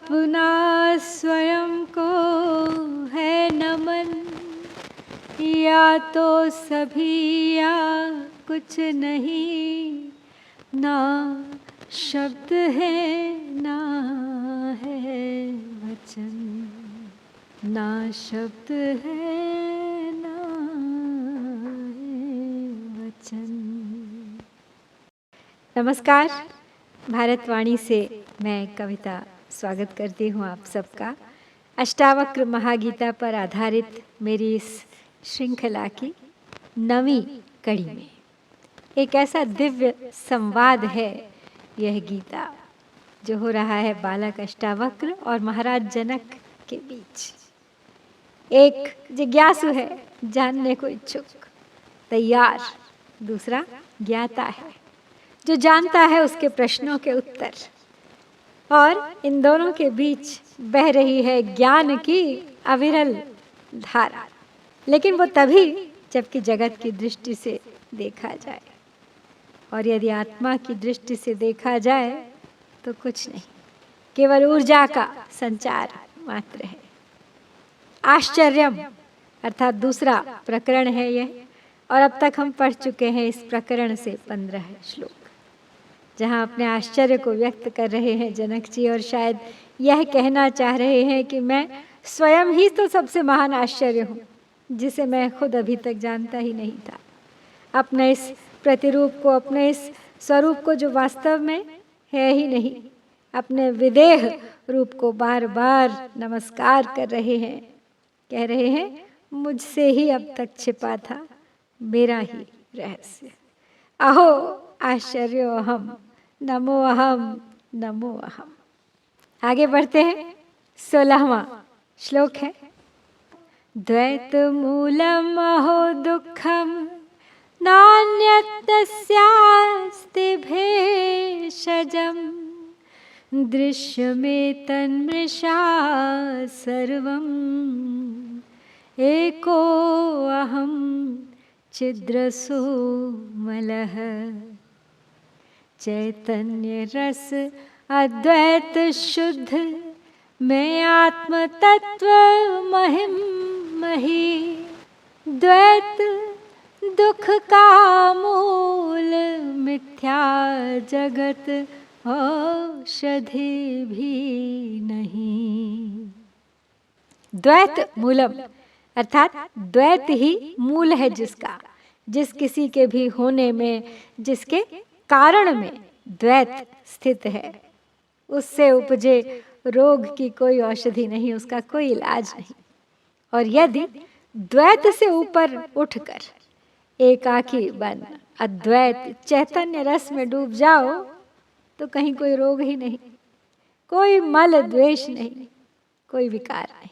अपना स्वयं को है नमन, या तो सभी या कुछ नहीं, ना शब्द है ना है वचन, ना शब्द है ना है वचन। नमस्कार, भारतवाणी से मैं कविता स्वागत करती हूँ आप सबका अष्टावक्र महागीता पर आधारित मेरी इस श्रृंखला की 9वीं कड़ी में। एक ऐसा दिव्य संवाद है यह गीता जो हो रहा है बालक अष्टावक्र और महाराज जनक के बीच। एक जिज्ञासु है, जानने को इच्छुक, तैयार, दूसरा ज्ञाता है जो जानता है उसके प्रश्नों के उत्तर, और इन दोनों के बीच बह रही है ज्ञान की अविरल धारा। लेकिन वो तभी जबकि जगत की दृष्टि से देखा जाए, और यदि आत्मा की दृष्टि से देखा जाए तो कुछ नहीं, केवल ऊर्जा का संचार मात्र है। आश्चर्यम अर्थात दूसरा प्रकरण है यह, और अब तक हम पढ़ चुके हैं इस प्रकरण से 15 श्लोक, जहाँ अपने आश्चर्य को व्यक्त कर रहे हैं जनक जी, और शायद यह कहना चाह रहे हैं कि मैं स्वयं ही तो सबसे महान आश्चर्य हूँ, जिसे मैं खुद अभी तक जानता ही नहीं था। अपने इस प्रतिरूप को, अपने इस स्वरूप को जो वास्तव में है ही नहीं, अपने विदेह रूप को बार बार नमस्कार कर रहे हैं, कह रहे हैं मुझसे ही अब तक छिपा था मेरा ही रहस्य। अहो आश्चर्यो अहम, नमो अहम, नमो अहम। आगे बढ़ते हैं। 16वां श्लोक है, द्वैत मूलम अहो दुःखम नान्यत् तस्यास्ति भेषजम्, दृश्यमेतन्मृषा सर्वम्, एको अहम छिद्रसो मलः। चैतन्य रस अद्वैत शुद्ध, मैं आत्म तत्व महिम मही, द्वैत दुख का मूल, मिथ्या जगत औषधि भी नहीं। द्वैत मूलम अर्थात द्वैत ही मूल है जिसका, जिस किसी के भी होने में, जिसके कारण में द्वैत स्थित है, उससे उपजे रोग की कोई औषधि नहीं, उसका कोई इलाज नहीं। और यदि द्वैत से ऊपर उठकर एकाकी बन अद्वैत चैतन्य रस में डूब जाओ तो कहीं कोई रोग ही नहीं, कोई मल द्वेष नहीं, कोई विकार नहीं।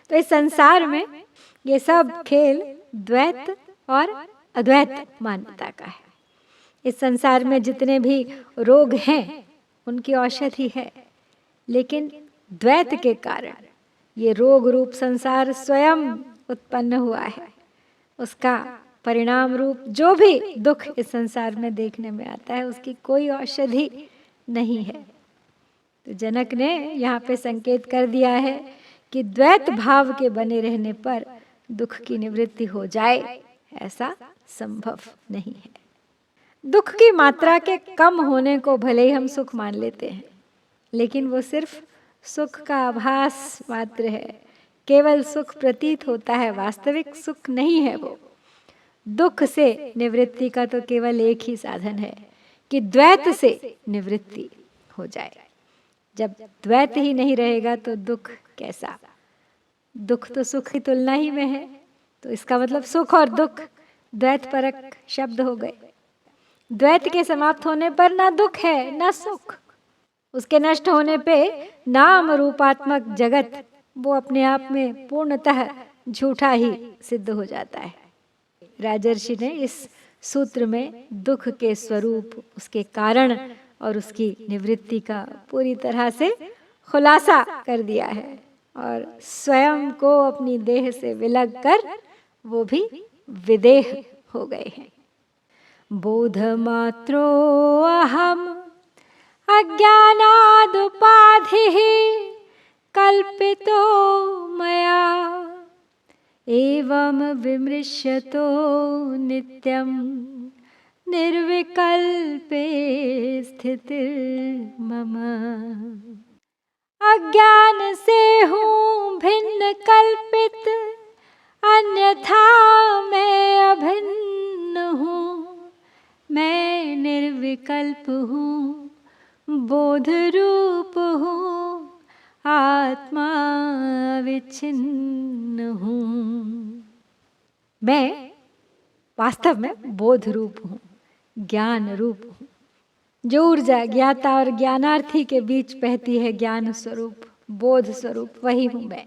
तो इस संसार में ये सब खेल द्वैत और अद्वैत मान्यता का है। इस संसार में जितने भी रोग हैं उनकी औषधि है, लेकिन द्वैत के कारण ये रोग रूप संसार स्वयं उत्पन्न हुआ है। उसका परिणाम रूप जो भी दुख इस संसार में देखने में आता है, उसकी कोई औषधि नहीं है। तो जनक ने यहाँ पे संकेत कर दिया है कि द्वैत भाव के बने रहने पर दुख की निवृत्ति हो जाए, ऐसा संभव नहीं है। दुख की मात्रा के कम होने को भले ही हम सुख मान लेते हैं, लेकिन वो सिर्फ सुख का आभास मात्र है, केवल सुख प्रतीत होता है, वास्तविक सुख नहीं है वो। दुख से निवृत्ति का तो केवल एक ही साधन है कि द्वैत से निवृत्ति हो जाए। जब द्वैत ही नहीं रहेगा तो दुख कैसा? दुख तो सुख की तुलना ही में है, तो इसका मतलब सुख और दुख द्वैत परक शब्द हो गए। द्वैत के समाप्त होने पर ना दुख है ना सुख, उसके नष्ट होने पे नाम रूपात्मक जगत वो अपने आप में पूर्णतः झूठा ही सिद्ध हो जाता है। राजर्षि ने इस सूत्र में दुख के स्वरूप, उसके कारण और उसकी निवृत्ति का पूरी तरह से खुलासा कर दिया है, और स्वयं को अपनी देह से विलग कर वो भी विदेह हो गए हैं। बोध मात्रो अहम अज्ञानादुपाधिः कल्पितो मया एवं विमृश्यतो नित्यं निर्विकल्पे स्थितिर्मम। अज्ञान से हूँ भिन्न कल्पित, अन्यथा मैं अभिन्न हूँ। मैं निर्विकल्प हूँ, बोध रूप हूँ, आत्मा विच्छिन्न हूँ। मैं वास्तव में बोध रूप हूँ, ज्ञान रूप हूँ। जो ऊर्जा ज्ञाता और ज्ञानार्थी के बीच बहती है, ज्ञान स्वरूप, बोध स्वरूप, वही हूँ मैं।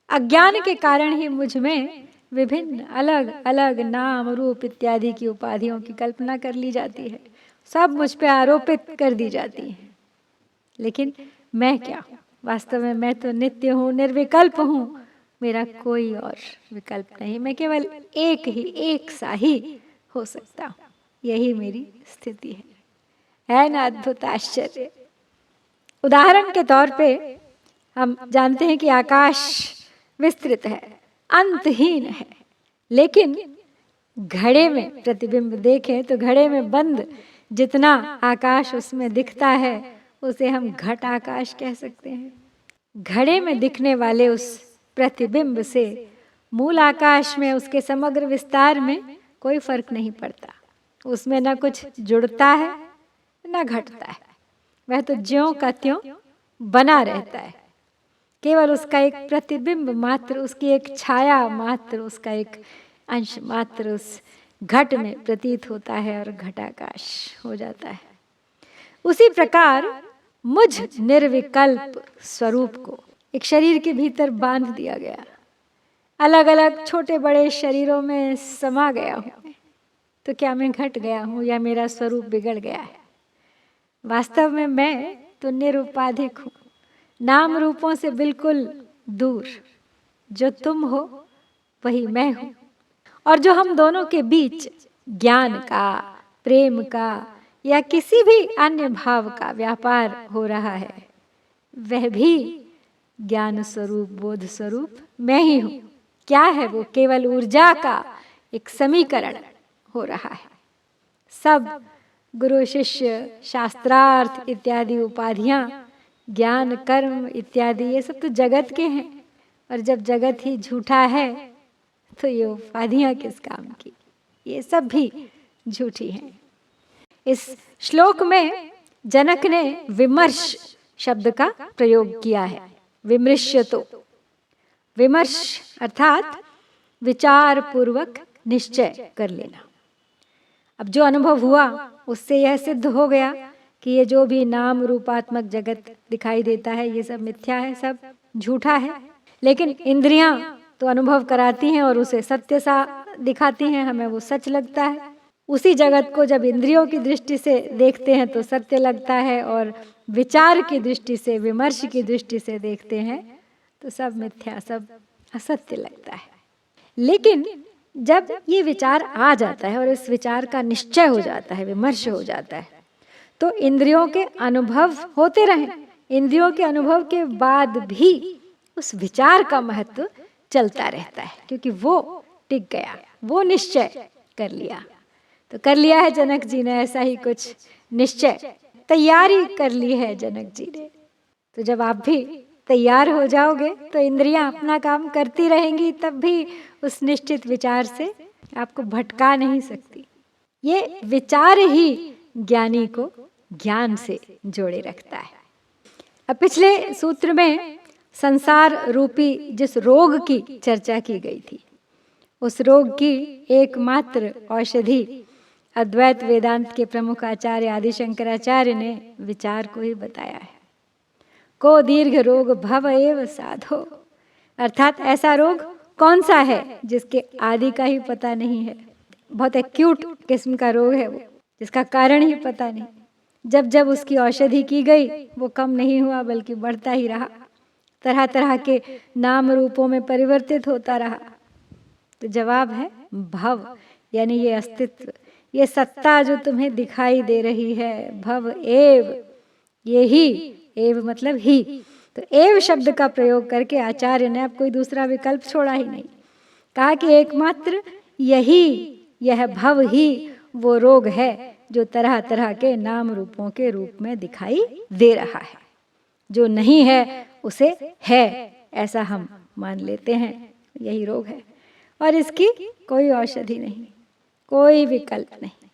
अज्ञान के कारण ही मुझ में विभिन्न अलग अलग नाम रूप इत्यादि की उपाधियों की कल्पना कर ली जाती है, सब मुझ पे आरोपित कर दी जाती है। लेकिन मैं क्या हूँ? वास्तव में मैं तो नित्य हूँ, निर्विकल्प हूँ। मेरा कोई और विकल्प नहीं, मैं केवल एक सा ही हो सकता हूँ। यही मेरी स्थिति है ना अद्भुत आश्चर्य। उदाहरण के तौर पे हम जानते हैं कि आकाश विस्तृत है, अंतहीन है, लेकिन घड़े में प्रतिबिंब देखें तो घड़े में बंद जितना आकाश उसमें दिखता है उसे हम घट आकाश कह सकते हैं। घड़े में दिखने वाले उस प्रतिबिंब से मूल आकाश में, उसके समग्र विस्तार में कोई फर्क नहीं पड़ता। उसमें ना कुछ जुड़ता है ना घटता है, वह तो ज्यों का त्यों बना रहता है। केवल उसका एक प्रतिबिंब मात्र, उसकी एक छाया मात्र, उसका एक अंश मात्र उस घट में प्रतीत होता है और घटाकाश हो जाता है। उसी प्रकार मुझ निर्विकल्प स्वरूप को एक शरीर के भीतर बांध दिया गया, अलग अलग छोटे बड़े शरीरों में समा गया हूँ। तो क्या मैं घट गया हूँ या मेरा स्वरूप बिगड़ गया है? वास्तव में मैं तो निरुपाधिक हूँ, नाम रूपों से बिल्कुल दूर। जो तुम हो वही मैं हूँ, और जो हम दोनों के बीच ज्ञान का, प्रेम का या किसी भी अन्य भाव का व्यापार हो रहा है, वह भी ज्ञान स्वरूप, बोध स्वरूप मैं ही हूँ। क्या है वो? केवल ऊर्जा का एक समीकरण हो रहा है। सब गुरु शिष्य, शास्त्रार्थ इत्यादि उपाधियां, ज्ञान कर्म इत्यादि, ये सब तो जगत के हैं। और जब जगत ही झूठा है तो ये उपाधियां किस काम की? ये सब भी झूठी हैं। इस श्लोक में जनक ने विमर्श शब्द का प्रयोग किया है। विमृश्यतो, विमर्श अर्थात विचार पूर्वक निश्चय कर लेना। अब जो अनुभव हुआ उससे यह सिद्ध हो गया कि ये जो भी नाम रूपात्मक जगत दिखाई देता है ये सब मिथ्या है, सब झूठा है। लेकिन इंद्रियां तो अनुभव कराती हैं और उसे सत्य सा दिखाती हैं, हमें वो सच लगता है। उसी जगत को जब इंद्रियों की दृष्टि से देखते हैं तो सत्य लगता है, और विचार की दृष्टि से, विमर्श की दृष्टि से देखते हैं तो सब मिथ्या, सब असत्य लगता है। लेकिन जब ये विचार आ जाता है और इस विचार का निश्चय हो जाता है, विमर्श हो जाता है, तो इंद्रियों के अनुभव होते रहें, इंद्रियों के अनुभव के बाद भी उस विचार का महत्व चलता रहता है, क्योंकि वो टिक गया, वो निश्चय कर लिया। तो कर लिया है जनक जी ने ऐसा ही कुछ निश्चय, तैयारी कर ली है जनक जी ने। तो जब आप भी तैयार हो जाओगे तो इंद्रियां अपना काम करती रहेंगी, तब भी उस निश्चित विचार से आपको भटका नहीं सकती। ये विचार ही ज्ञानी को ज्ञान से जोड़े रखता है। अब पिछले सूत्र में संसार रूपी जिस रोग की चर्चा की गई थी, उस रोग की एकमात्र औषधि अद्वैत वेदांत के प्रमुख आचार्य आदि शंकराचार्य ने विचार को ही बताया है। को दीर्घ रोग भव एव साधो, अर्थात ऐसा रोग कौन सा है जिसके आदि का ही पता नहीं है। बहुत एक्यूट किस्म का रोग है वो, जिसका कारण ही पता नहीं। जब जब उसकी औषधि की गई वो कम नहीं हुआ बल्कि बढ़ता ही रहा, तरह तरह के नाम रूपों में परिवर्तित होता रहा। तो जवाब है भव, यानी ये अस्तित्व, ये सत्ता जो तुम्हें दिखाई दे रही है, भव एव, ये ही, एव मतलब ही। तो एव शब्द का प्रयोग करके आचार्य ने अब कोई दूसरा विकल्प छोड़ा ही नहीं। कहा कि एकमात्र यही, यह भव ही वो रोग है जो तरह तरह के नाम रूपों के रूप में दिखाई दे रहा है। जो नहीं है उसे है ऐसा हम मान लेते हैं, यही रोग है। और इसकी कोई औषधि नहीं, कोई विकल्प नहीं।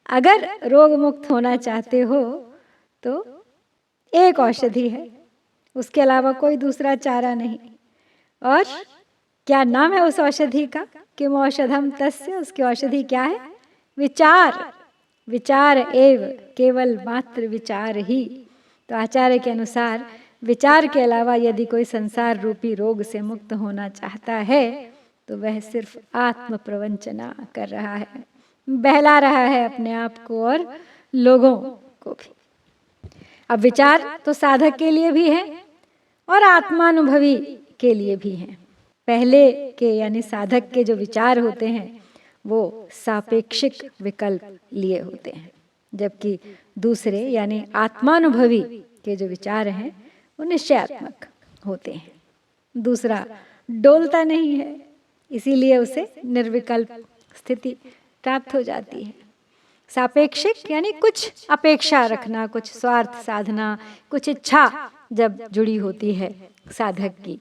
अगर रोग मुक्त होना चाहते हो तो एक औषधि है, उसके अलावा कोई दूसरा चारा नहीं। और क्या नाम है उस औषधि का? किम औषधम तस्य, उसकी औषधि क्या है? विचार। विचार एव, केवल मात्र विचार ही। तो आचार्य के अनुसार विचार के अलावा यदि कोई संसार रूपी रोग से मुक्त होना चाहता है तो वह सिर्फ आत्म प्रवंचना कर रहा है, बहला रहा है अपने आप को और लोगों को भी। अब विचार तो साधक के लिए भी है और आत्मानुभवी के लिए भी है। पहले के यानी साधक के जो विचार होते हैं वो सापेक्षिक विकल्प लिए होते हैं, जबकि दूसरे यानी आत्मानुभवी के जो विचार हैं वो निश्चयात्मक होते हैं। दूसरा डोलता नहीं है, इसीलिए उसे निर्विकल्प स्थिति प्राप्त हो जाती है। सापेक्षिक यानी कुछ अपेक्षा रखना, कुछ स्वार्थ साधना, कुछ इच्छा जब जुड़ी होती है साधक की।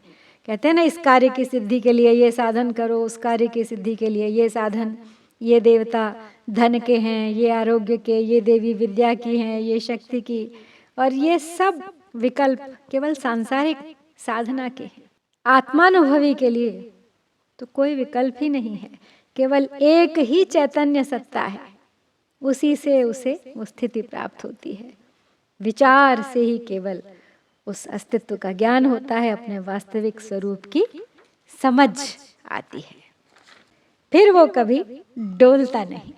कहते हैं ना, इस कार्य की सिद्धि के लिए ये साधन करो, उस कार्य की सिद्धि के लिए ये साधन, ये देवता धन के हैं, ये आरोग्य के, ये देवी विद्या की हैं, ये शक्ति की। और ये सब विकल्प केवल सांसारिक साधना के हैं। आत्मानुभवी के लिए तो कोई विकल्प ही नहीं है, केवल एक ही चैतन्य सत्ता है, उसी से उसे वो स्थिति प्राप्त होती है। विचार से ही केवल उस अस्तित्व का ज्ञान होता है, अपने वास्तविक स्वरूप की समझ आती है, फिर वो कभी डोलता नहीं।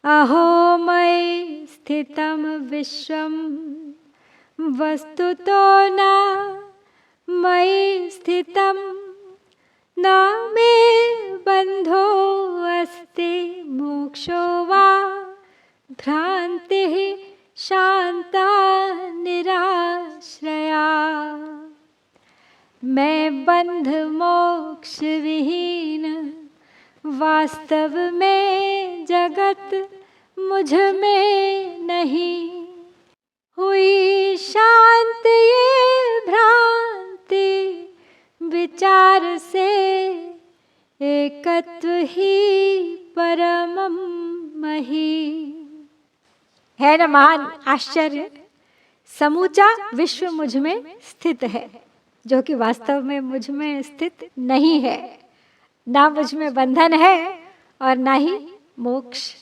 अहो मयि स्थितम विश्वम वस्तुतो न मयि स्थितम न मे बंधो अस्ति मोक्षो वा भ्रांतिः शांता निराश्रया। मैं बंध मोक्ष विहीन, वास्तव में जगत मुझ में नहीं। हुई शांत ये भ्रांति विचार से, एकत्व ही परमम मही। है न महान आश्चर्य, समूचा विश्व मुझ में स्थित है, जो कि वास्तव में मुझ में स्थित नहीं है। ना मुझ में बंधन है और ना ही मोक्ष।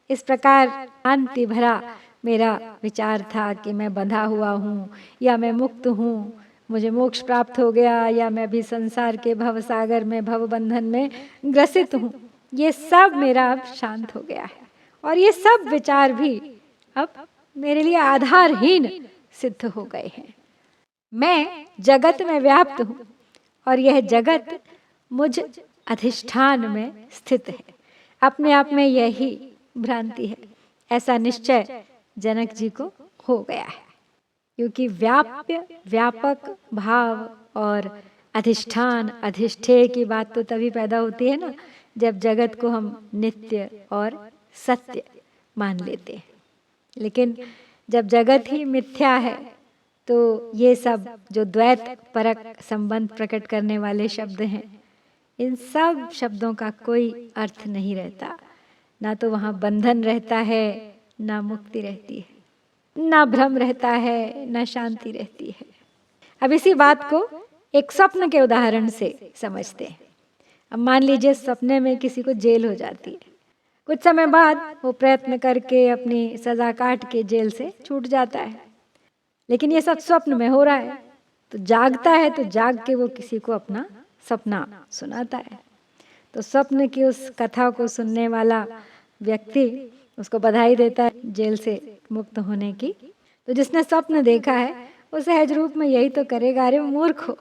इस प्रकार शांति भरा मेरा विचार था कि मैं बंधा हुआ हूँ या मैं मुक्त हूँ, मुझे मोक्ष प्राप्त हो गया, या मैं भी संसार के भव सागर में भव बंधन में ग्रसित हूँ। ये सब मेरा अब शांत हो गया है और ये सब विचार भी अब मेरे लिए आधारहीन सिद्ध हो गए हैं। मैं जगत में व्याप्त हूँ और यह जगत मुझ अधिष्ठान में स्थित है। अपने आप में यही भ्रांति है, ऐसा निश्चय जनक जी को हो गया है। क्योंकि व्याप्य व्यापक भाव और अधिष्ठान अधिष्ठेय की बात तो तभी पैदा होती है ना, जब जगत को हम नित्य और सत्य मान लेते हैं। लेकिन जब जगत ही मिथ्या है तो ये सब जो द्वैत परक संबंध प्रकट करने वाले शब्द हैं, इन सब शब्दों का कोई अर्थ नहीं रहता। ना तो वहाँ बंधन रहता है, ना मुक्ति रहती है, ना भ्रम रहता है, ना शांति रहती है। अब इसी बात को एक स्वप्न के उदाहरण से समझते हैं। अब मान लीजिए सपने में किसी को जेल हो जाती है, कुछ समय बाद वो प्रयत्न करके अपनी सजा काट के जेल से छूट जाता है, लेकिन ये सब स्वप्न में हो रहा है। तो जागता है तो जाग के वो किसी को अपना सपना सुनाता है। तो स्वप्न की उस कथा को सुनने वाला व्यक्ति उसको बधाई देता है जेल से मुक्त होने की। तो जिसने स्वप्न देखा है वो सहज रूप में यही तो करेगा, अरे मूर्ख हो,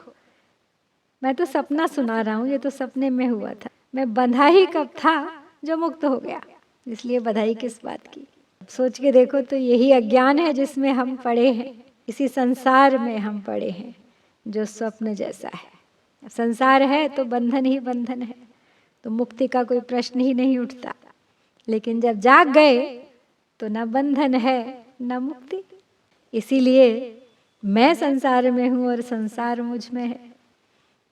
मैं तो सपना सुना रहा हूँ, ये तो सपने में हुआ था, मैं बंधा ही कब था जो मुक्त हो गया, इसलिए बधाई किस बात की। सोच के देखो तो यही अज्ञान है जिसमें हम पड़े हैं, इसी संसार में हम पड़े हैं जो स्वप्न जैसा है। संसार है तो बंधन ही बंधन है, तो मुक्ति का कोई प्रश्न ही नहीं उठता। लेकिन जब जाग गए तो न बंधन है न मुक्ति। इसीलिए मैं संसार में हूँ और संसार मुझ में है।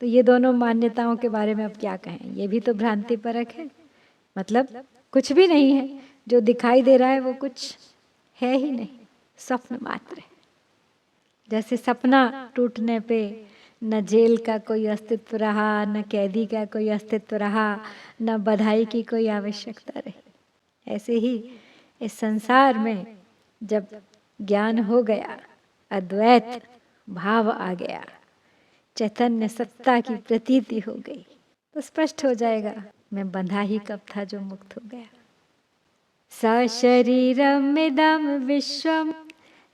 तो ये दोनों मान्यताओं के बारे में अब क्या कहें, ये भी तो भ्रांति परक है। मतलब कुछ भी नहीं है, जो दिखाई दे रहा है वो कुछ है ही नहीं, स्वप्न मात्र है। जैसे सपना टूटने पे न जेल का कोई अस्तित्व रहा, न कैदी का कोई अस्तित्व रहा, न बधाई की कोई आवश्यकता रही, ऐसे ही इस संसार में जब ज्ञान हो गया, अद्वैत भाव आ गया, चैतन्य सत्ता की प्रतीति हो गई, तो स्पष्ट हो जाएगा मैं बंधा ही कब था जो मुक्त हो गया। सशरीरम इदं विश्वम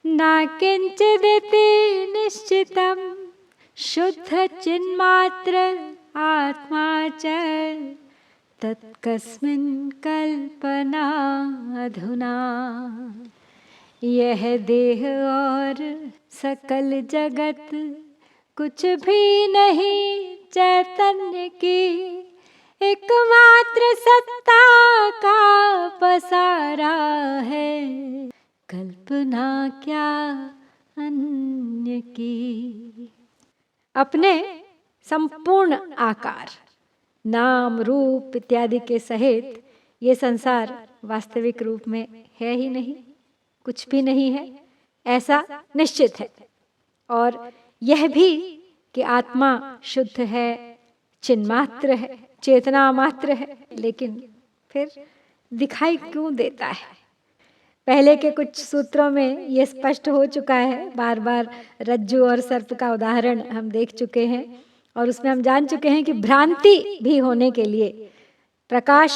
न किंचिदिति निश्चितम शुद्ध चिन्मात्र आत्मा च तत्कस्मिन् कल्पना अधुना। यह देह और सकल जगत कुछ भी नहीं चैतन्य की एकमात्र सत्ता का पसारा है, कल्पना क्या अन्य की। अपने संपूर्ण आकार, नाम रूप इत्यादि के सहित ये संसार वास्तविक रूप में है ही नहीं, कुछ भी नहीं है, ऐसा निश्चित है। और यह भी कि आत्मा शुद्ध है, चिन्मात्र है, चेतना मात्र है, लेकिन फिर दिखाई क्यों देता है। पहले के कुछ सूत्रों में यह स्पष्ट हो चुका है, बार बार रज्जु और सर्प का उदाहरण हम देख चुके हैं, और उसमें हम जान चुके हैं कि भ्रांति भी होने के लिए प्रकाश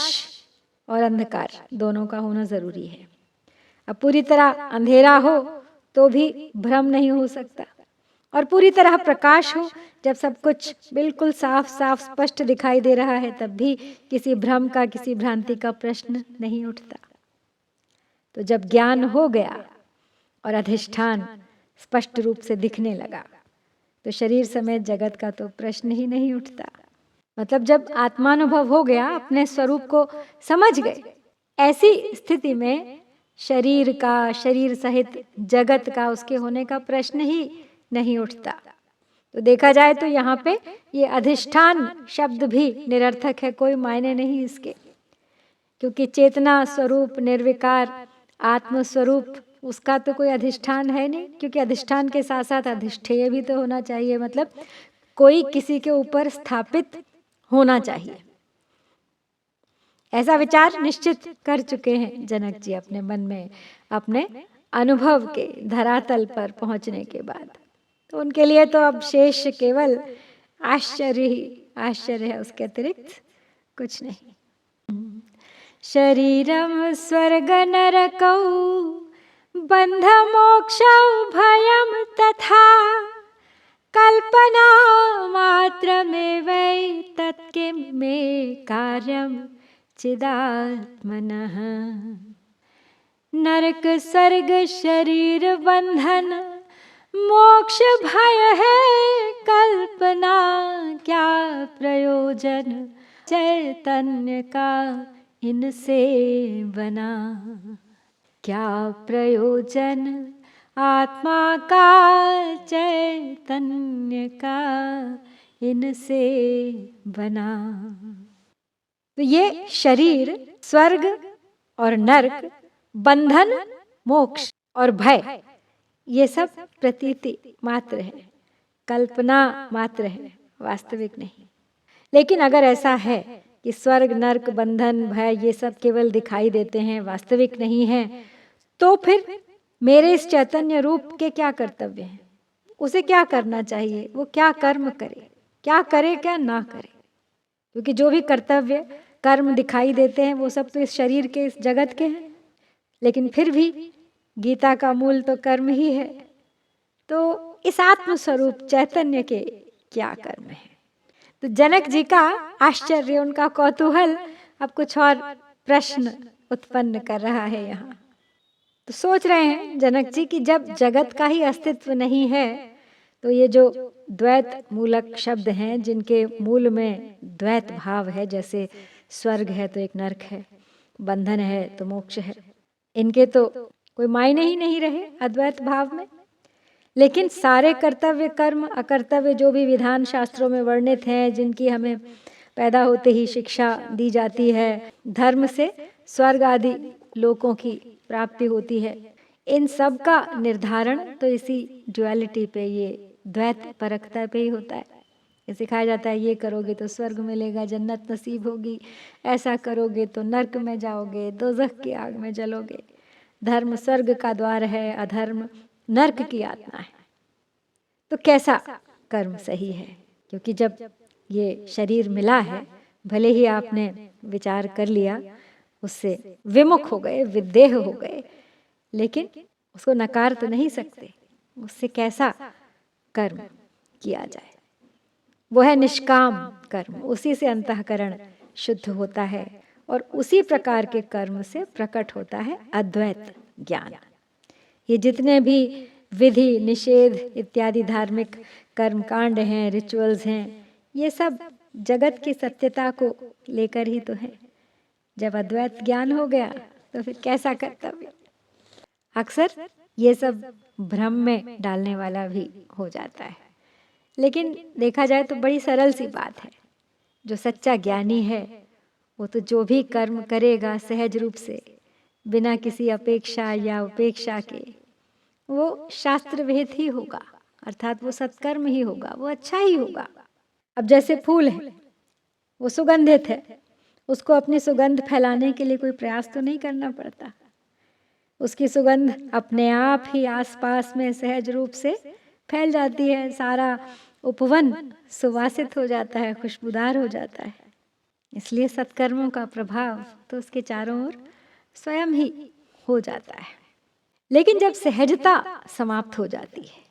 और अंधकार दोनों का होना जरूरी है। अब पूरी तरह अंधेरा हो तो भी भ्रम नहीं हो सकता, और पूरी तरह प्रकाश हो, जब सब कुछ बिल्कुल साफ साफ स्पष्ट दिखाई दे रहा है, तब भी किसी भ्रम का, किसी भ्रांति का प्रश्न नहीं उठता। तो जब ज्ञान हो गया और अधिष्ठान स्पष्ट रूप से दिखने लगा, तो शरीर समेत जगत का तो प्रश्न ही नहीं उठता। मतलब जब आत्मानुभव हो गया, अपने स्वरूप को समझ गए, ऐसी स्थिति में शरीर का, शरीर सहित जगत का, उसके होने का प्रश्न ही नहीं उठता। तो देखा जाए तो यहाँ पे ये अधिष्ठान शब्द भी निरर्थक है, कोई मायने नहीं इसके, क्योंकि चेतना स्वरूप निर्विकार आत्म स्वरूप, उसका तो कोई अधिष्ठान है नहीं, क्योंकि अधिष्ठान के साथ साथ अधिष्ठेय भी तो होना चाहिए। मतलब कोई किसी के ऊपर स्थापित होना चाहिए। ऐसा विचार निश्चित कर चुके हैं जनक जी अपने मन में, अपने अनुभव के धरातल पर पहुंचने के बाद। तो उनके लिए तो अब शेष केवल आश्चर्य ही आश्चर्य है, उसके अतिरिक्त कुछ नहीं। शरीरम स्वर्ग नरकौ बंध मोक्षौ भयम तथा कल्पना मात्रमेवै तत्किं मे कार्यं चिदात्मनः। नरक स्वर्ग शरीर बंधन मोक्ष भय है कल्पना, क्या प्रयोजन चैतन्य का इनसे बना। क्या प्रयोजन आत्मा का, चैतन्य का इनसे बना। तो ये शरीर, स्वर्ग और नरक, बंधन, मोक्ष और भय, ये सब प्रतीति मात्र है, कल्पना मात्र है, वास्तविक नहीं। लेकिन अगर ऐसा है कि स्वर्ग नरक बंधन भय ये सब केवल दिखाई देते हैं, वास्तविक नहीं है, तो फिर मेरे इस चैतन्य रूप के क्या कर्तव्य हैं, उसे क्या करना चाहिए, वो क्या कर्म करे, क्या करे क्या ना करे। क्योंकि जो भी कर्तव्य कर्म दिखाई देते हैं वो सब तो इस शरीर के, इस जगत के हैं, लेकिन फिर भी गीता का मूल तो कर्म ही है। तो इस आत्मस्वरूप चैतन्य के क्या कर्म है। तो जनक जी का आश्चर्य, उनका कौतूहल अब कुछ और प्रश्न उत्पन्न कर रहा है यहाँ। तो सोच रहे हैं जनक जी कि जब जगत का ही अस्तित्व नहीं है तो ये जो द्वैत मूलक शब्द हैं जिनके मूल में द्वैत भाव है, जैसे स्वर्ग है तो एक नरक है, बंधन है तो मोक्ष है, इनके तो कोई मायने ही नहीं रहे अद्वैत भाव में। लेकिन सारे कर्तव्य कर्म अकर्तव्य जो भी विधान शास्त्रों में वर्णित हैं, जिनकी हमें पैदा होते ही शिक्षा दी जाती है, धर्म से स्वर्ग आदि लोकों की प्राप्ति होती है, इन सब का निर्धारण तो इसी ड्युअलिटी पे, ये द्वैत परकता पे ही होता है। ये सिखाया जाता है ये करोगे तो स्वर्ग मिलेगा, जन्नत नसीब होगी, ऐसा करोगे तो नर्क में जाओगे, दोज़ख की आग में जलोगे, धर्म स्वर्ग का द्वार है, अधर्म नर्क की यातना है। तो कैसा कर्म सही है? क्योंकि जब ये शरीर मिला है, भले ही आपने विचार कर लिया, उससे विमुख हो गए, विदेह हो गए, लेकिन उसको नकार तो नहीं सकते। उससे कैसा कर्म किया जाए? वो है निष्काम कर्म। उसी से अंतःकरण शुद्ध होता है और उसी प्रकार के कर्म से प्रकट होता है अद्वैत ज्ञान। ये जितने भी विधि निषेध इत्यादि धार्मिक कर्मकांड हैं, रिचुअल्स हैं, ये सब जगत की सत्यता को लेकर ही तो है। जब अद्वैत ज्ञान हो गया तो फिर कैसा कर्तव्य? अक्सर ये सब भ्रम में डालने वाला भी हो जाता है। लेकिन देखा जाए तो बड़ी सरल सी बात है। जो सच्चा ज्ञानी है वो तो जो भी कर्म करेगा सहज रूप से, बिना किसी अपेक्षा या उपेक्षा के, वो शास्त्र विहित ही होगा, अर्थात वो सत्कर्म ही होगा, वो अच्छा ही होगा। अब जैसे फूल है, वो सुगंधित है, उसको अपनी सुगंध फैलाने के लिए कोई प्रयास तो नहीं करना पड़ता। उसकी सुगंध अपने आप ही आसपास में सहज रूप से फैल जाती है, सारा उपवन सुवासित हो जाता है, खुशबूदार हो जाता है। इसलिए सत्कर्मों का प्रभाव तो उसके चारों ओर स्वयं ही हो जाता है। लेकिन जब सहजता समाप्त हो जाती है,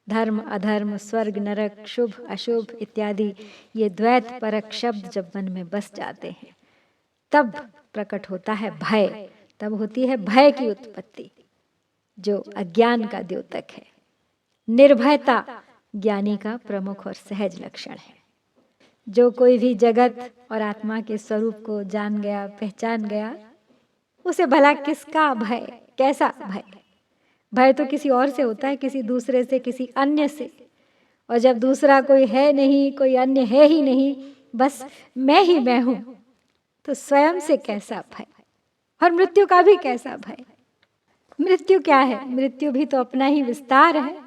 धर्म अधर्म, स्वर्ग नरक, शुभ अशुभ इत्यादि ये द्वैत परक शब्द जब मन में बस जाते हैं, तब प्रकट होता है भय, तब होती है भय की उत्पत्ति, जो अज्ञान का द्योतक है। निर्भयता ज्ञानी का प्रमुख और सहज लक्षण है। जो कोई भी जगत और आत्मा के स्वरूप को जान गया, पहचान गया, उसे भला किसका भय, कैसा भय? भय तो किसी और से होता है, किसी दूसरे से, किसी अन्य से। और जब दूसरा कोई है नहीं, कोई अन्य है ही नहीं, बस मैं ही मैं हूं, तो स्वयं से कैसा भय? और मृत्यु का भी कैसा भय? मृत्यु क्या है? मृत्यु भी तो अपना ही विस्तार है।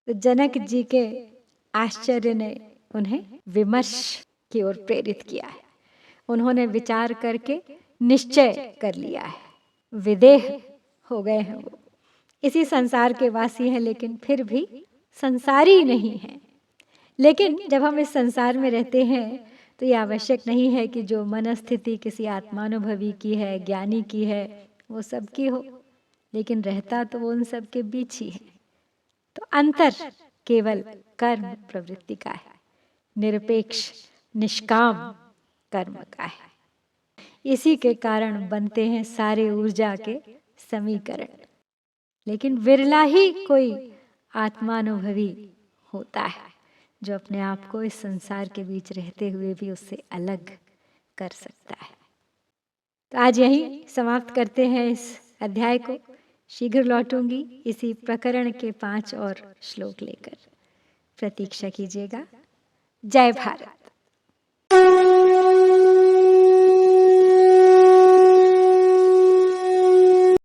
तो जनक जी के आश्चर्य ने उन्हें विमर्श की ओर प्रेरित किया है। उन्होंने विचार करके निश्चय कर लिया है, विदेह हो गए हैं। वो इसी संसार के वासी हैं, लेकिन फिर भी संसारी नहीं हैं। लेकिन जब हम इस संसार में रहते हैं तो ये आवश्यक नहीं है कि जो मन स्थिति किसी आत्मानुभवी की है, ज्ञानी की है, वो सबकी हो, लेकिन रहता तो वो उन सब के बीच ही है। तो अंतर केवल कर्म प्रवृत्ति का है, निरपेक्ष निष्काम कर्म का है। इसी के कारण बनते हैं सारे ऊर्जा के समीकरण। लेकिन विरला ही कोई आत्मानुभवी होता है जो अपने आप को इस संसार के बीच रहते हुए भी उससे अलग कर सकता है। तो आज यही समाप्त करते हैं इस अध्याय को। शीघ्र लौटूंगी इसी प्रकरण के 5 और श्लोक लेकर। प्रतीक्षा कीजिएगा। जय भारत।